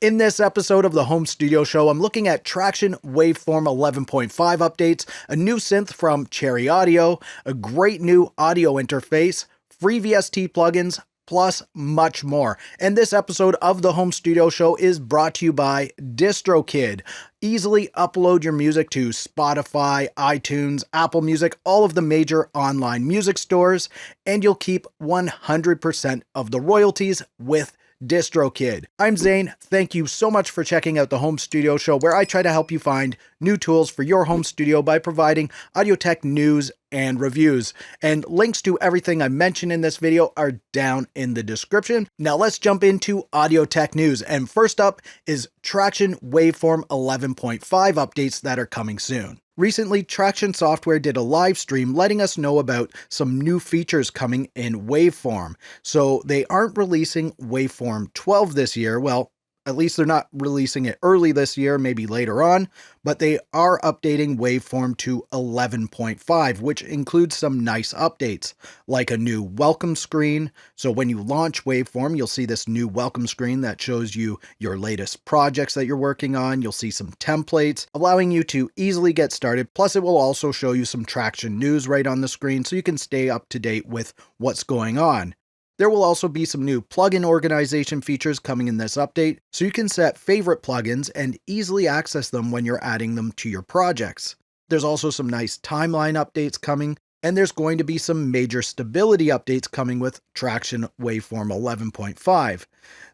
In this episode of the Home Studio Show, I'm looking at Tracktion Waveform 11.5 updates, a new synth from Cherry Audio, a great new audio interface, free VST plugins, plus much more. And this episode of the Home Studio Show is brought to you by DistroKid. Easily upload your music to Spotify, iTunes, Apple Music, all of the major online music stores, and you'll keep 100% of the royalties with DistroKid. I'm Zane. Thank you so much for checking out the Home Studio Show, where I try to help you find new tools for your home studio by providing audio tech news and reviews. And links to everything I mentioned in this video are down in the description. Now let's jump into audio tech news. And first up is Tracktion Waveform 11.5 updates that are coming soon. Recently, Tracktion Software did a live stream letting us know about some new features coming in Waveform. So they aren't releasing Waveform 12 this year. Well, at least they're not releasing it early this year, maybe later on, but they are updating Waveform to 11.5, which includes some nice updates, like a new welcome screen. So when you launch Waveform, you'll see this new welcome screen that shows you your latest projects that you're working on. You'll see some templates, allowing you to easily get started. Plus, it will also show you some Tracktion news right on the screen, so you can stay up to date with what's going on. There will also be some new plugin organization features coming in this update, so you can set favorite plugins and easily access them when you're adding them to your projects. There's also some nice timeline updates coming, and there's going to be some major stability updates coming with Tracktion Waveform 11.5.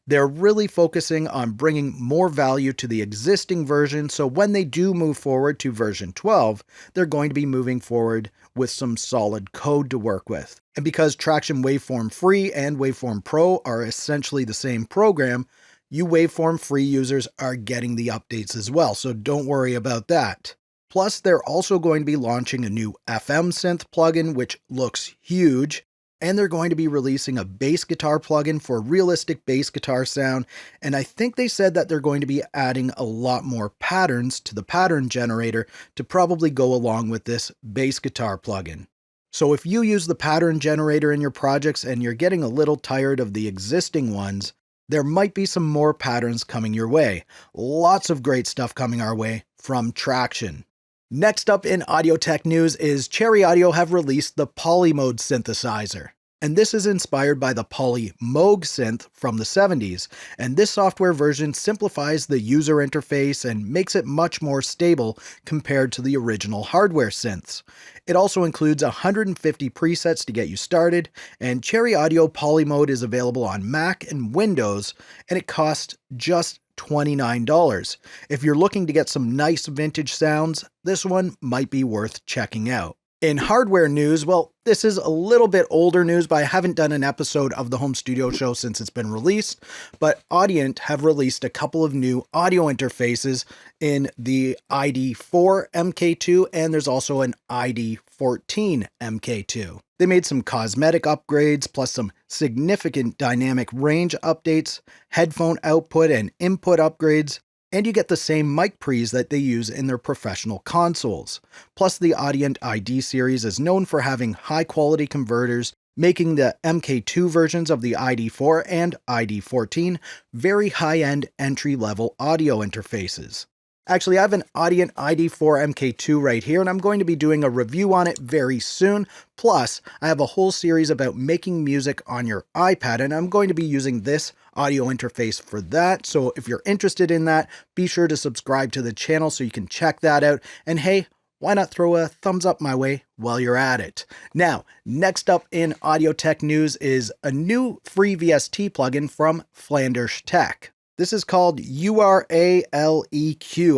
They're really focusing on bringing more value to the existing version, so when they do move forward to version 12, they're going to be moving forward with some solid code to work with. And because Tracktion Waveform Free and Waveform Pro are essentially the same program, you Waveform Free users are getting the updates as well, so don't worry about that. Plus, they're also going to be launching a new FM synth plugin, which looks huge. And they're going to be releasing a bass guitar plugin for realistic bass guitar sound. And I think they said that they're going to be adding a lot more patterns to the pattern generator to probably go along with this bass guitar plugin. So if you use the pattern generator in your projects and you're getting a little tired of the existing ones, there might be some more patterns coming your way. Lots of great stuff coming our way from Tracktion. Next up in audio tech news is Cherry Audio have released the PolyMode synthesizer. And this is inspired by the PolyMode synth from the 70s. And this software version simplifies the user interface and makes it much more stable compared to the original hardware synths. It also includes 150 presets to get you started, and Cherry Audio PolyMode is available on Mac and Windows, and it costs just $29. If you're looking to get some nice vintage sounds, this one might be worth checking out. In hardware news, well, this is a little bit older news, but I haven't done an episode of the Home Studio Show since it's been released, but Audient have released a couple of new audio interfaces in the ID4 MK2, and there's also an ID14 MK2. They made some cosmetic upgrades, plus some significant dynamic range updates, headphone output and input upgrades, and you get the same mic pre's that they use in their professional consoles. Plus, the Audient ID series is known for having high-quality converters, making the MK2 versions of the ID4 and ID14 very high-end entry-level audio interfaces. Actually, I have an Audient ID4 MK2 right here, and I'm going to be doing a review on it very soon. Plus, I have a whole series about making music on your iPad, and I'm going to be using this audio interface for that. So if you're interested in that, be sure to subscribe to the channel so you can check that out. And hey, why not throw a thumbs up my way while you're at it? Now, next up in audio tech news is a new free VST plugin from Flandersh Tech. This is called Uraleq.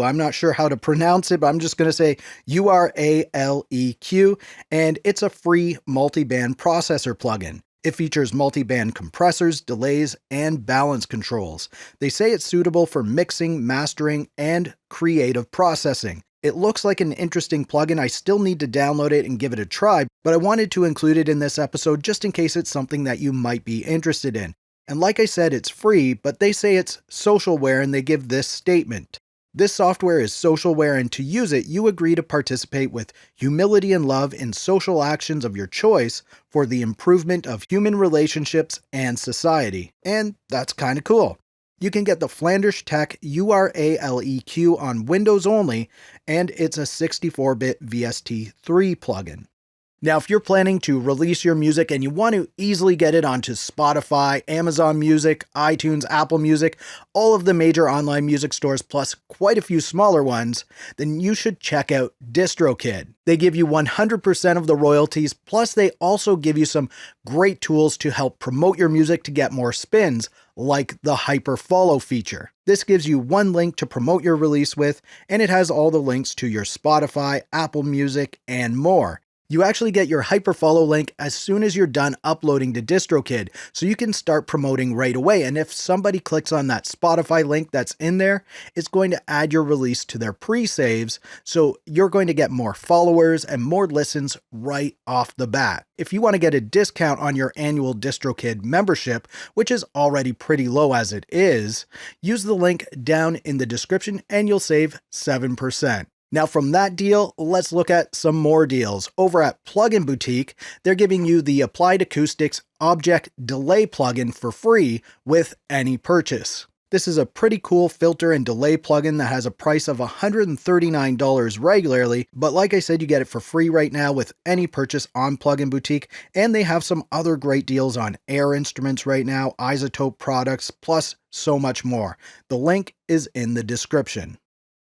I'm not sure how to pronounce it, but I'm just going to say Uraleq, and it's a free multi-band processor plugin. It features multi-band compressors, delays, and balance controls. They say it's suitable for mixing, mastering, and creative processing. It looks like an interesting plugin. I still need to download it and give it a try, but I wanted to include it in this episode just in case it's something that you might be interested in. And like I said, it's free, but they say it's socialware and they give this statement. This software is socialware, and to use it, you agree to participate with humility and love in social actions of your choice for the improvement of human relationships and society. And that's kind of cool. You can get the Flandersh Uraleq on Windows only, and it's a 64-bit VST3 plugin. Now, if you're planning to release your music and you want to easily get it onto Spotify, Amazon Music, iTunes, Apple Music, all of the major online music stores, plus quite a few smaller ones, then you should check out DistroKid. They give you 100% of the royalties, plus they also give you some great tools to help promote your music to get more spins, like the Hyperfollow feature. This gives you one link to promote your release with, and it has all the links to your Spotify, Apple Music, and more. You actually get your Hyperfollow link as soon as you're done uploading to DistroKid, so you can start promoting right away. And if somebody clicks on that Spotify link that's in there, it's going to add your release to their pre-saves, so you're going to get more followers and more listens right off the bat. If you want to get a discount on your annual DistroKid membership, which is already pretty low as it is, use the link down in the description and you'll save 7%. Now from that deal, let's look at some more deals. Over at Plugin Boutique, they're giving you the Applied Acoustics Object Delay plugin for free with any purchase. This is a pretty cool filter and delay plugin that has a price of $139 regularly, but like I said, you get it for free right now with any purchase on Plugin Boutique, and they have some other great deals on Air instruments right now, Isotope products, plus so much more. The link is in the description.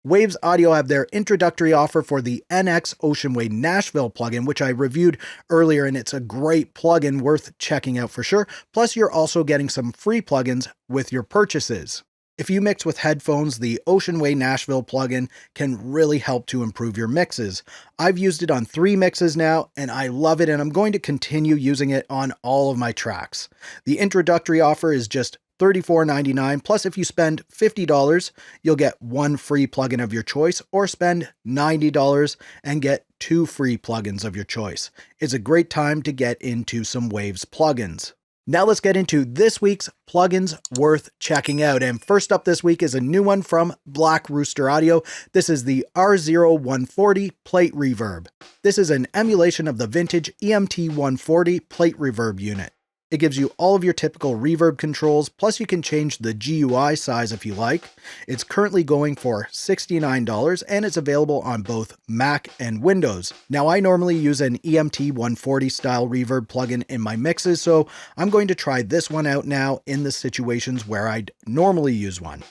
Waves Audio have their introductory offer for the NX Oceanway Nashville plugin, which I reviewed earlier, and it's a great plugin worth checking out for sure. Plus, you're also getting some free plugins with your purchases. If you mix with headphones, the Oceanway Nashville plugin can really help to improve your mixes. I've used it on 3 mixes now, and I love it, and I'm going to continue using it on all of my tracks. The introductory offer is just $34.99, plus if you spend $50, you'll get 1 free plugin of your choice, or spend $90 and get 2 free plugins of your choice. It's a great time to get into some Waves plugins. Now let's get into this week's plugins worth checking out. And first up this week is a new one from Black Rooster Audio. This is the R0140 Plate Reverb. This is an emulation of the vintage EMT140 plate reverb unit. It gives you all of your typical reverb controls, plus you can change the GUI size if you like. It's currently going for $69 and it's available on both Mac and Windows. Now I normally use an EMT140 style reverb plugin in my mixes, so I'm going to try this one out now in the situations where I'd normally use one.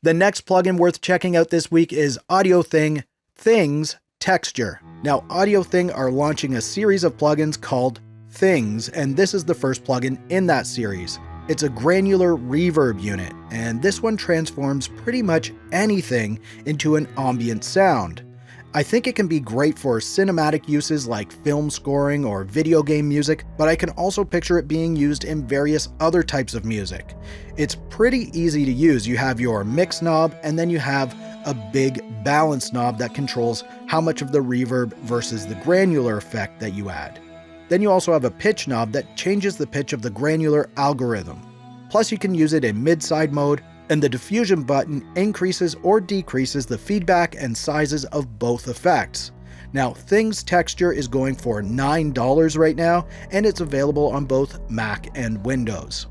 The next plugin worth checking out this week is AudioThing Things Texture. Now, AudioThing are launching a series of plugins called Things, and this is the first plugin in that series. It's a granular reverb unit, and this one transforms pretty much anything into an ambient sound. I think it can be great for cinematic uses like film scoring or video game music, but I can also picture it being used in various other types of music. It's pretty easy to use. You have your mix knob, and then you have a big balance knob that controls how much of the reverb versus the granular effect that you add. Then you also have a pitch knob that changes the pitch of the granular algorithm. Plus you can use it in mid-side mode, and the diffusion button increases or decreases the feedback and sizes of both effects. Now, Things Texture is going for $9 right now, and it's available on both Mac and Windows.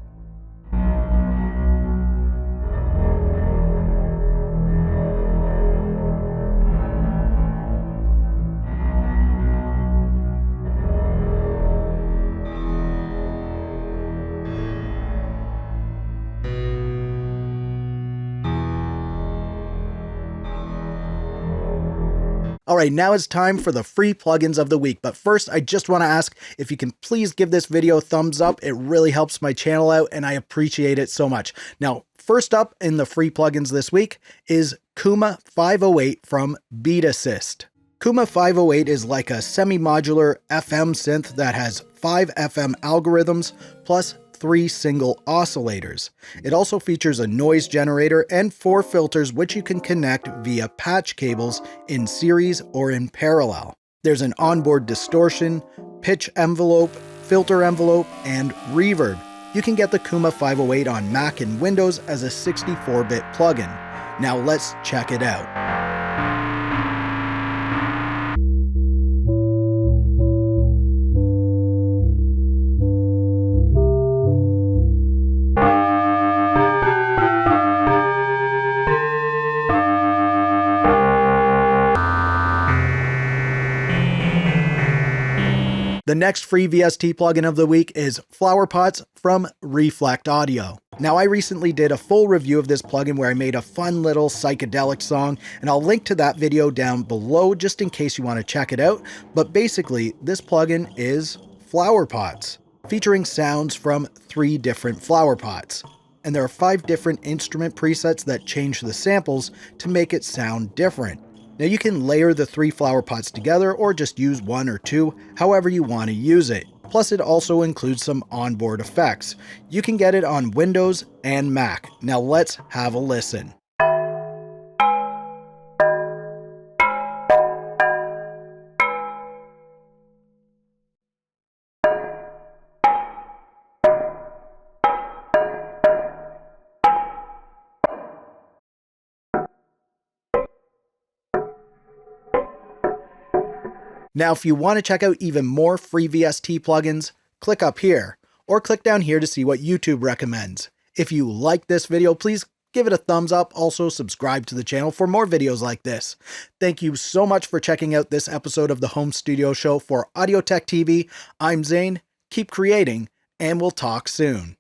Alright, now it's time for the free plugins of the week, but first I just want to ask if you can please give this video a thumbs up. It really helps my channel out and I appreciate it so much. Now, first up in the free plugins this week is Kuma 508 from Beat Assist. Kuma 508 is like a semi-modular FM synth that has 5 FM algorithms plus 3 single oscillators. It also features a noise generator and 4 filters which you can connect via patch cables in series or in parallel. There's an onboard distortion, pitch envelope, filter envelope, and reverb. You can get the Kuma 508 on Mac and Windows as a 64-bit plugin. Now let's check it out. The next free VST plugin of the week is Flowerpots from Reflekt Audio. Now, I recently did a full review of this plugin where I made a fun little psychedelic song, and I'll link to that video down below just in case you want to check it out. But basically, this plugin is Flowerpots, featuring sounds from 3 different flower pots. And there are 5 different instrument presets that change the samples to make it sound different. Now you can layer the 3 flower pots together or just use 1 or 2, however you want to use it. Plus it also includes some onboard effects. You can get it on Windows and Mac. Now let's have a listen. Now, if you want to check out even more free VST plugins, click up here, or click down here to see what YouTube recommends. If you like this video, please give it a thumbs up. Also, subscribe to the channel for more videos like this. Thank you so much for checking out this episode of the Home Studio Show for Audio Tech TV. I'm Zane. Keep creating, and we'll talk soon.